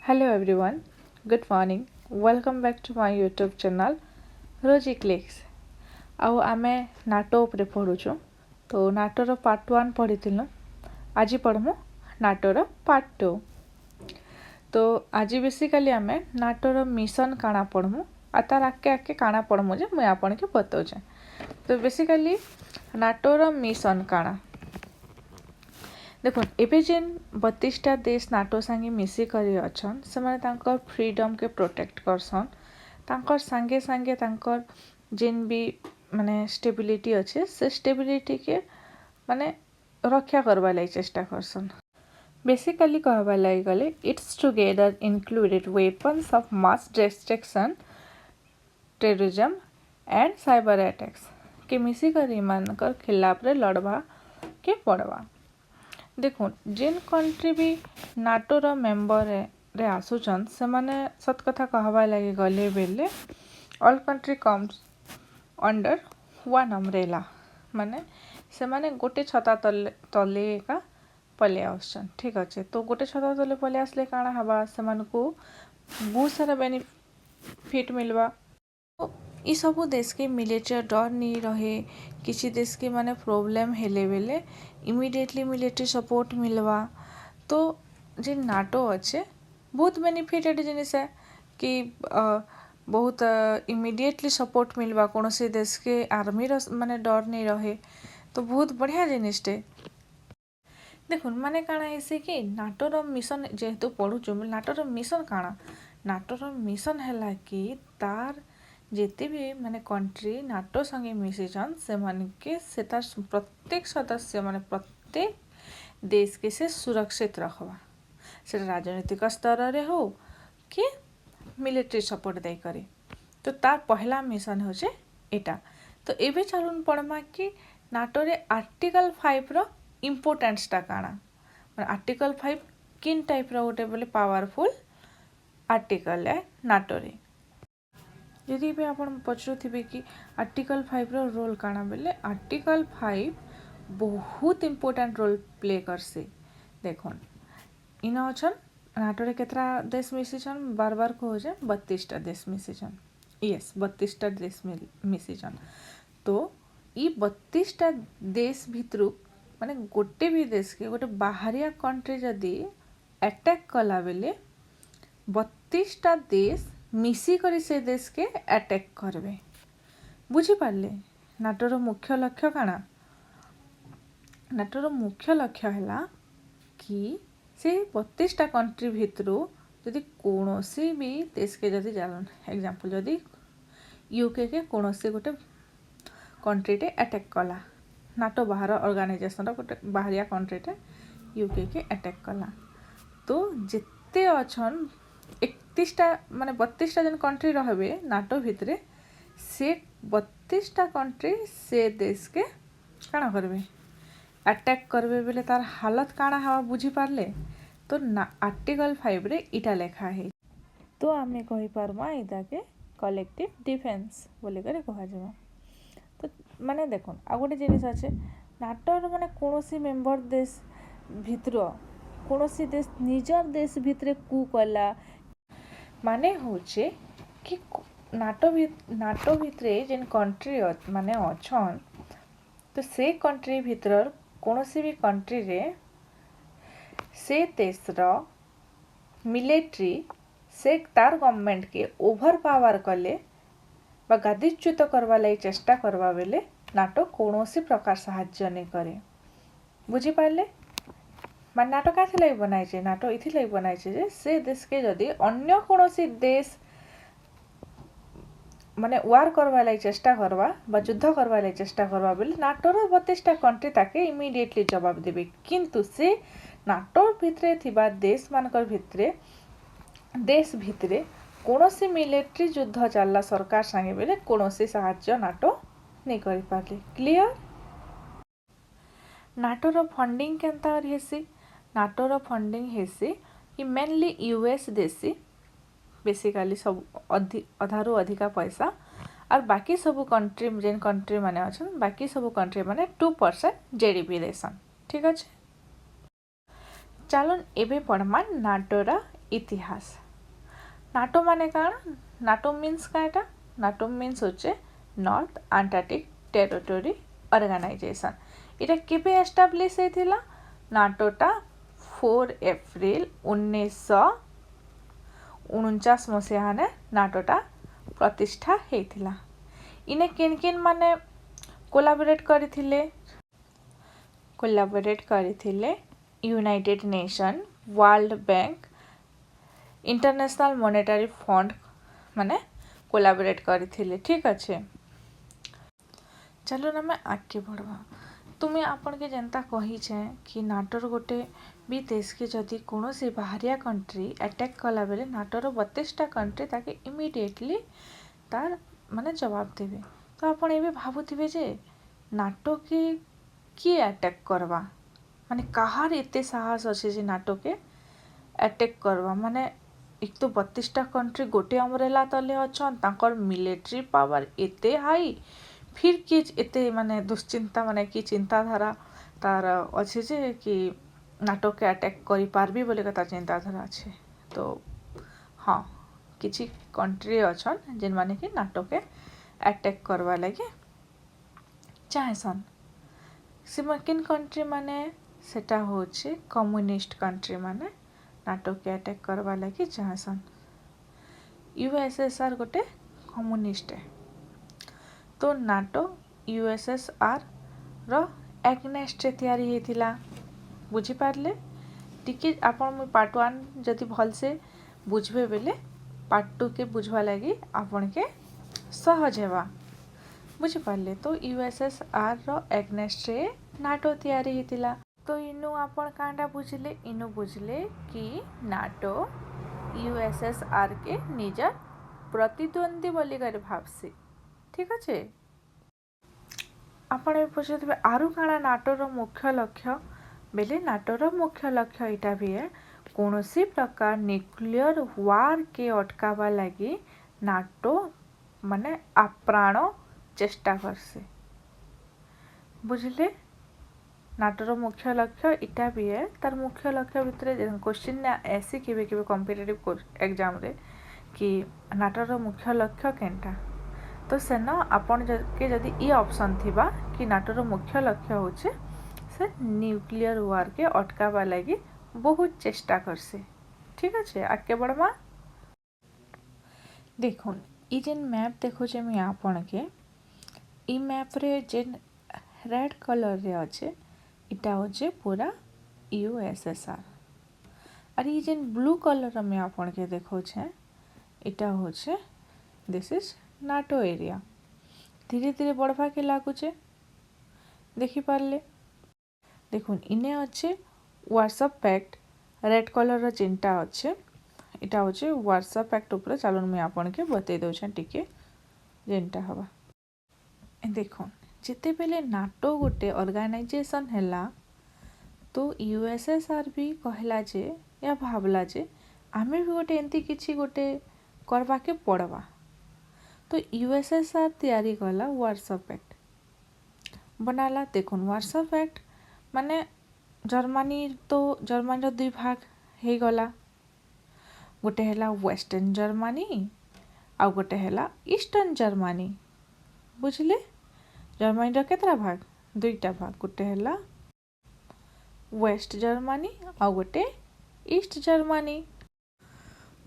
Hello everyone, good morning. Welcome back to my YouTube channel Roji Clicks. आउ आमे NATO उपरे पढ़ुछु तो Natore part 1 पढ़िथिलु आज पढ़मु नाटोर पार्ट 2 तो आज बेसिकली आमे नाटोर मिशन काना पढ़मु आ तार आके आके काना पढ़मु जे मुई आपन के बतौचे तो बेसिकली नाटोर मिशन काना देखो एबे जेन 32टा देश नाटो संगे मिसी करी अछन से माने तांकर फ्रीडम के प्रोटेक्ट करसन तांकर संगे संगे तांकर जेन भी माने स्टेबिलिटी अच्छे से स्टेबिलिटी के माने रक्षा करबा लाई चेष्टा करसन बेसिकली कहबा लाई गले it's together included weapons of mass destruction terrorism and cyber attacks के मिसी करी मानकर खिलाफ रे लड़बा के पड़वा देखो जेन कंट्री भी नाटोर मेंबर रे आसुचन से माने सत कथा कहबा लगे गले बेले all country comes under one umbrella माने से माने गोटे छता तले का पले आसन ठीक अच्छे तो गोटे छता तले पले आसले काना हबा से मानको बहुत सारा बेनिफिट मिलवा ई सबू देश के मिलिटरी डर नहीं रहे किसी देश के माने प्रॉब्लम हेले बेले इमीडिएटली मिलिटरी सपोर्ट मिलवा तो जे नाटो अच्छे बहुत बेनिफिटेड जिनिस है कि बहुत इमीडिएटली सपोर्ट मिलवा कौन से देश के आर्मी माने डर नहीं रहे तो बहुत बढ़िया जिनिसटे देखो माने काना ऐसे कि नाटोर मिशन जेहेतु पढ़ुचु नाटोर मिशन काना नाटोर मिशन है कि तार जेते भी माने कंट्री नाटो संगे मिशिछन से मानके से तार प्रत्येक सदस्य माने प्रत्येक देश के से सुरक्षित रखवा से राजनीतिक स्तर रे हो कि मिलिटरी सपोर्ट दे करे तो तार पहला मिशन होचे एटा तो एबे चलुन पड़मा कि नाटो रे आर्टिकल 5 रो इम्पोर्टेंस टा काना माने आर्टिकल 5 किन टाइप रो गोटे बोले पावरफुल आर्टिकल है नाटो रे यदि भी आपण पचरुथिबे कि आर्टिकल 5 रो रोल काना बेले आर्टिकल 5 बहुत इम्पोर्टेंट रोल प्ले करसे देखोन इन अछन नाटो रे केतरा देश मिसिछन बार बार कहजे 32टा देश मिसिछन यस 32टा देश मिसिछन तो ई 32टा देश भितरु माने गोटे भी देश के गोटे बाहरिया कंट्री जदी अटैक कला बेले 32टा देश मिसी करी से देश के अटैक करबे बुझी पारले नाटोर मुख्य लक्ष्य काना नाटोर मुख्य लक्ष्य हैला कि से 32टा कंट्री भितरु जदि कोनोसी भी देश के जदि जालन एग्जांपल जदि यूके के कोनोसी गोटे कंट्री टे अटैक कला नाटो बाहर ऑर्गेनाइजेशन गोटे बाहरिया कंट्री टे यूके के अटैक कला तो जिते अछन 31टा माने 32टा जन कंट्री रहबे नाटो भितरे से 32टा कंट्री से देश के काना करबे अटैक करबे बेले तार हालत काना हवा बुझी पारले तो आर्टिकल 5 रे इटा लेखा है तो आमे कहि पारमा इदा के कलेक्टिव डिफेंस बोले करे कहा जावा तो माने देखो आ गोटे जिनिस আছে नाटोर माने कोनोसी मेंबर देश भितर कोनोसी देश निजर देश भितरे कू कला माने होचे कि नाटो भितरे जेन कंट्री माने अछन तो से कंट्री भितर कोनोसी भी कंट्री रे से देश रो मिलिट्री से तार गवर्नमेंट के ओवर पावर कले बा गादीच्युत करवा लाई चेष्टा करवा बेले नाटो कोनोसी प्रकार सहाय्य नहीं करे बुझी पारले मान नाटो काथि लाई बनाई छे नाटो इथि लाई बनाई छे जे से देश के जदि अन्य कोनोसी देश माने वार करवा लाई चेष्टा करवा बा युद्ध करवा लाई चेष्टा करवा बेले नाटो रो 32टा कंट्री ताके इमीडिएटली जवाब देबे किंतु से नाटो भितरे थिबा देश मानकर भितरे देश भितरे कोनोसी मिलिटरी युद्ध चलला सरकार संगे बेले कोनोसी सहाय्य नाटो नहीं करि पारले क्लियर नाटो रो फंडिंग केनता हेसी नाटो रो फंडिंग हेसी कि मेनली यूएस देसी बेसिकली सब अधारू अधिका पैसा और बाकी सब कंट्री जेन कंट्री माने अछन बाकी सब कंट्री माने 2% जीडीपी देसन ठीक अच्छे चलन एबे पढ़मा नाटोरा इतिहास। नाटो माने काण नाटो मीन्स काटा नाटो मीन्स होचे नॉर्थ अंटार्कटिक टेरिटोरी ऑर्गेनाइजेशन। इटा केबे एस्टाब्लिश हेतिला नाटोटा 4 एप्रिल 1949 मसीहा ने नाटोटा प्रतिष्ठा हेतिला। इने किन किन माने कोलाबोरेट करथिले United nation, world bank, international monetary fund माने कोलाबोरेट करथिले। ठीक अच्छे, चलो ना मैं आगे बढ़वा। तुम्हें आपन के जनता कही छे कि नाटोर गोटे भी देश के जदि कौन से बाहरिया कंट्री अटैक कला बेले नाटोर 32टा कंट्री ताके इमिडिएटली तार माने जवाब देवे। तो आपन ये भावुथिबे जे नाटो के किए अटैक करवा माने कहार एते साहस अच्छे जे नाटो के अटैक करवा। माने एक तो 32टा कंट्री गोटे अम्ब्रेला तले अछन, तांकर मिलिट्री पावर एते हाई, फिर कि एते माने दुश्चिंता माने कि चिंताधारा तार अच्छे जे कि नाटो के अटैक करि पारबी बोले का तार चिंताधारा अच्छे। तो हाँ, किछि कंट्री अछन जिन माने कि नाटो के अटैक करवा लगे चाहेसन। सिमा किन कंट्री माने सेटा होचे कम्युनिस्ट कंट्री माने नाटो के अटैक करवा लगे चाहेसन। यूएसएसआर गोटे कम्युनिस्ट है। तो नाटो यूएसएसआर रो एग्नेस्ट रे तैयारी हेतिला। बुझी पारले टिके आपन पार्ट 1 जदि भल से बुझबे बेले पार्ट 2 के बुझवा लगी आपन के सहज हेबा। बुझी पारले तो यूएसएसआर रो एग्नेस्ट रे नाटो तैयारी हेतिला। तो इनु आपन कांडा बुझले, इनु बुझले कि नाटो यूएसएसआर के निजर प्रतिद्वंदी बोली कर भाबसी। ठीक अच्छे, आपण पचारे आरु काଣା नाटोर मुख्य लक्ष्य बेले नाटोर मुख्य लक्ष्य इटा भी है कौनसी प्रकार न्यूक्लियर वार के अटकावा लगी नाटो माने आप्राण चेष्टा करसे। बुझले नाटोर मुख्य लक्ष्य इटा भी है। तार मुख्य लक्ष्य भितर क्वेश्चन ऐसी केबे केबे कॉम्पिटिटिव एग्जाम रे कि नाटोर मुख्य लक्ष्य केनटा, तो सेन आपन के जदि ई ऑप्शन थिबा कि नाटोर मुख्य लक्ष्य होचे से न्यूक्लियर वार के अटकावा लगी बहुत चेष्टा करसे। ठीक अच्छे, आगे बढ़वा। देखुन ई जेन मैप देखो जे मैं आपन के ई मैप रे जेन रेड कलर रे अच्छे इटा होचे पूरा यूएसएसआर और ये जेन ब्लू कलर में आपन के देखो छे इटा होचे दिस इज नाटो एरिया। धीरे धीरे बढ़वा के लागुचे देखी पारले। देखुन इने अच्छे वार्सो पैक्ट रेड कलर रो चिंटा अच्छे इटा होचे वार्सो पैक्ट ऊपर। चलो मैं आपन के बतई दउछन टिके जेनटा हवा। देखुन जिते बेले नाटो गोटे ऑर्गेनाइजेशन हैला तो यूएसएसआर भी कहला जे या भावला जे आमे भी गोटे एंती किछि गोटे करवा के पड़वा। तो यूएसएसआर तैयारी कला वार्सो पैक्ट बनाला। देखुन वार्सो पैक्ट माने जर्मनी, तो जर्मनी रो दुई भाग हे गला, गोटे हैला वेस्टर्न जर्मनी आ गोटे हैला ईस्टर्न जर्मनी। बुझले जर्मनी रो केतरा भाग, दुईटा भाग, गोटे हैला वेस्ट जर्मनी आ गोटे ईस्ट जर्मनी।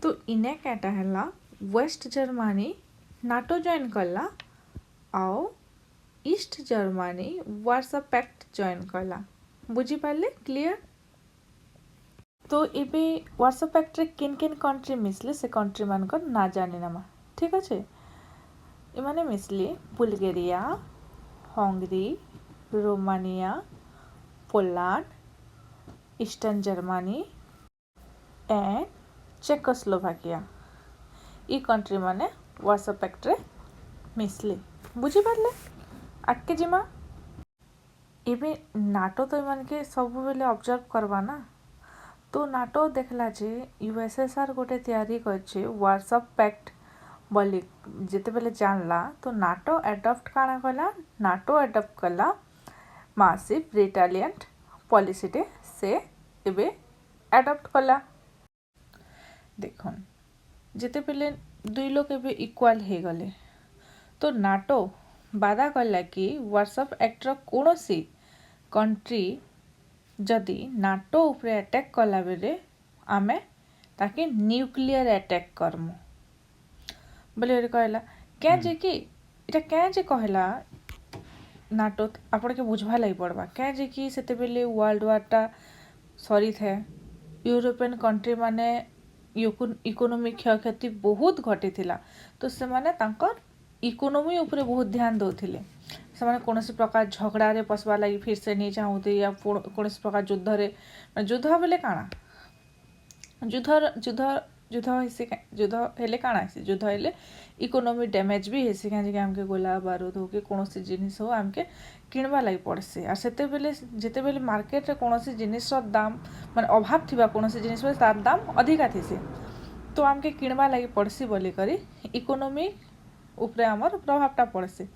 तो इने केटा हैला वेस्ट जर्मनी नाटो जॉइन कला आओ East Germany Warsaw Pact join कला। बुझी पारले क्लियर। तो एबे वार्सो पैक्ट रे किन किन कंट्री मिसले से कंट्री मान को ना जाने नमा। ठीक अच्छे, इमाने मिसले Bulgaria, Hungary, Romania, Poland, eastern Germany and Czechoslovakia. E country माने वार्सो पैक्ट रे मिसले। बुझी पारले आके जिमा। एबे नाटो तो मान के सब बेले ऑब्जर्व करवा ना। तो नाटो देखला जे यूएसएसआर गोटे तैयारी करछे वार्सो पैक्ट बोली जेते बेले जानला तो नाटो एडॉप्ट काना कला, नाटो एडॉप्ट कला मासिव रिटालिएंट पॉलिसी टे से एबे एडॉप्ट कला। देखन जिते बेले दुई लोग एबे इक्वाल हो गले तो नाटो बाधा कला कि वार्सप एक्टर कौन सी कंट्री जदि नाटो उपरे अटैक कला बेले आमे ताकि न्यूक्लियर अटैक करमु बोले कहला क्या जे कि इटा क्या जे कहला नाटो आपण के बुझवा लगी पड़वा क्या जे कि सेते बेले वर्ल्ड वारटा सरी थे यूरोपियन कंट्री माने इकोनॉमिक क्षयक्षति बहुत घटी थिला तो से माने तांकर इकोनॉमी उपरे बहुत ध्यान दौथिले से माने कोनोसी प्रकार झगड़ा रे पसवा लगी फिर से नहीं चाहूते या कोनोसी प्रकार युद्ध रे युद्ध बेले काना युद्ध युद्ध युद्ध हेसी युद्ध हेले काना हेसी युद्ध हेले इकोनॉमी डैमेज भी हेसी काजे हमके गोला बारूद हो के कोनोसी जिनिस हो हमके किणवा लगी पड़सी और सेते बेले जेते बेले मार्केट रे कोनोसी जिनिस रो दाम माने अभाव थिबा कोनोसी जिनिस बेले तार दाम अधिका थिसी तो हमके किणवा लगी पड़सी बोली करी इकोनॉमी उपरे हमर प्रभावटा पड़सी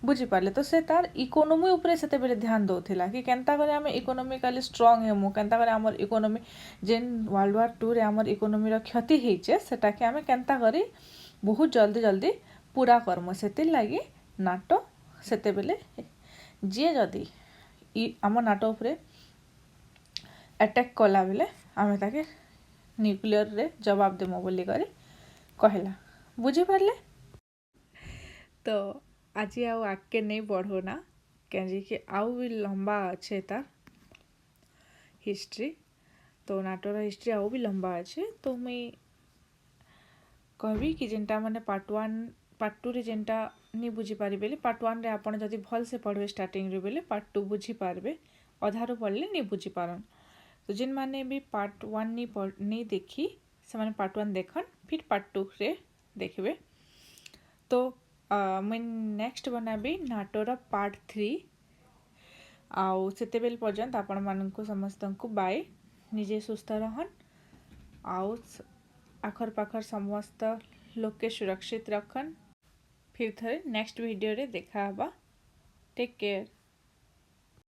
बुझी पारले तो से तार इकोनॉमी उपरे सेते बेले ध्यान दौथिला कि केनता करे आमे इकोनॉमिकली स्ट्रांग हेमु केनता करे हमर इकोनॉमी जेन वर्ल्ड वार 2 रे हमर इकोनॉमी रो क्षति हेचे सेटा के आमे केनता करी बहुत जल्दी जल्दी पूरा करमु सेति लागि नाटो सेते बेले जे जदि आम नाटो उपरे अटैक कला बेले आमे ताके न्यूक्लियर रे जवाब देमु बोली करी कहला बुझी पारले तो आज आउ आगे नहीं बढ़ो ना कहीं कि आउ भी लंबा अच्छे तार हिस्ट्री तो नाटोर हिस्ट्री आउ भी लंबा अच्छे तो मुई कहबी कि जेनटा माने पार्ट 1 पार्ट 2 रे जेनटा नहीं बुझी पारि बेले पार्ट 1 रे आपण जदि भल से पढ़बे स्टार्टिंग रे बेले पार्ट 2 बुझी पारबे अधारो पढ़ले नहीं बुझी पारन तो जिन माने भी पार्ट 1 नहीं देखी से माने पार्ट 1 देखन फिर पार्ट 2 रे देखबे तो मुझे नेक्स्ट बनाबी नाटोर पार्ट 3 आउ सेते बेल पर्यंत आपण माननको समस्त को बाय निजे सुस्थ रहन आउ आखर पाखर समस्त लोग के सुरक्षित रखन फिर थे नेक्स्ट वीडियो रे देखा हबा टेक केयर।